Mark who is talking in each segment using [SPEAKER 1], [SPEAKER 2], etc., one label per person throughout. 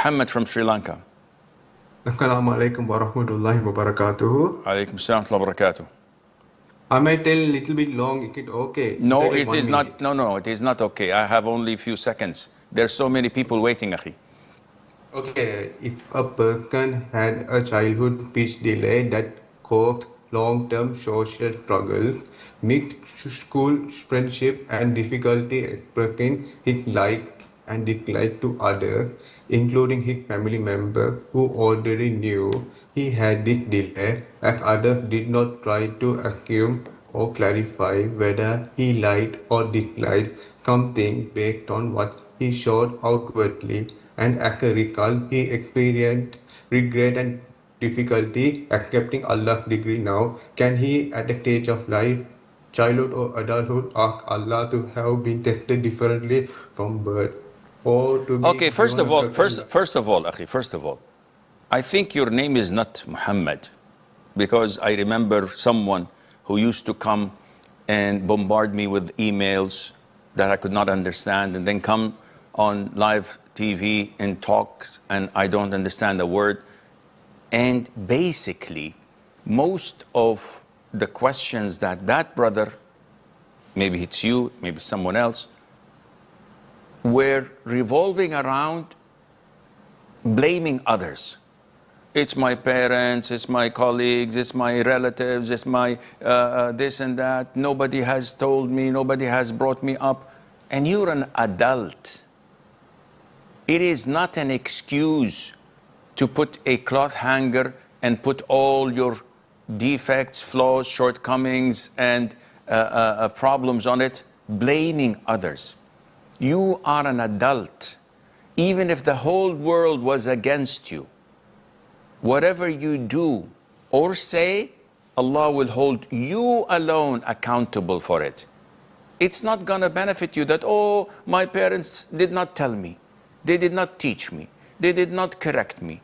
[SPEAKER 1] Muhammad from Sri Lanka.
[SPEAKER 2] Assalamu alaikum wa rahmatullahi wa barakatuhu.
[SPEAKER 1] Alaykum assalam wa barakatuh.
[SPEAKER 2] I might tell a little bit long, is it okay?
[SPEAKER 1] No,
[SPEAKER 2] Is like
[SPEAKER 1] it
[SPEAKER 2] 1
[SPEAKER 1] is
[SPEAKER 2] minute?
[SPEAKER 1] not. No, it is not okay. I have only a few seconds. There's so many people waiting, Akhi.
[SPEAKER 2] Okay, if a person had a childhood speech delay that caused long-term social struggles, mixed school friendship and difficulty expressing his like and dislike to others, including his family member who already knew he had this delay, as others did not try to assume or clarify whether he liked or disliked something based on what he showed outwardly, and as a result, he experienced regret and difficulty accepting Allah's degree now. Can he, at a stage of life, childhood or adulthood, ask Allah to have been tested differently from birth, or to be
[SPEAKER 1] Okay, first
[SPEAKER 2] given
[SPEAKER 1] of
[SPEAKER 2] a
[SPEAKER 1] all,
[SPEAKER 2] certain
[SPEAKER 1] Akhi, first of all, I think your name is not Muhammad, because I remember someone who used to come and bombard me with emails that I could not understand, and then come on live TV and talks, and I don't understand a word. And basically, most of the questions that brother, maybe it's you, maybe someone else, were revolving around blaming others. It's my parents, it's my colleagues, it's my relatives, it's my this and that. Nobody has told me, nobody has brought me up. And you're an adult. It is not an excuse to put a cloth hanger and put all your defects, flaws, shortcomings, and problems on it, blaming others. You are an adult. Even if the whole world was against you, whatever you do or say, Allah will hold you alone accountable for it. It's not going to benefit you that, oh, my parents did not tell me. They did not teach me. They did not correct me.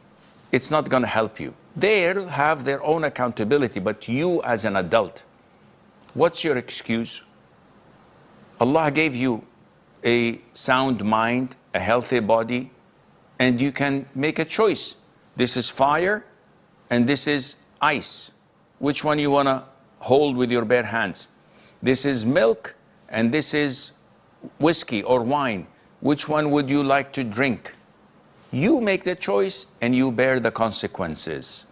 [SPEAKER 1] It's not going to help you. They'll have their own accountability, but you as an adult, what's your excuse? Allah gave you a sound mind, a healthy body, and you can make a choice. This is fire and this is ice. Which one you want to hold with your bare hands? This is milk and this is whiskey or wine. Which one would you like to drink? You make the choice and you bear the consequences.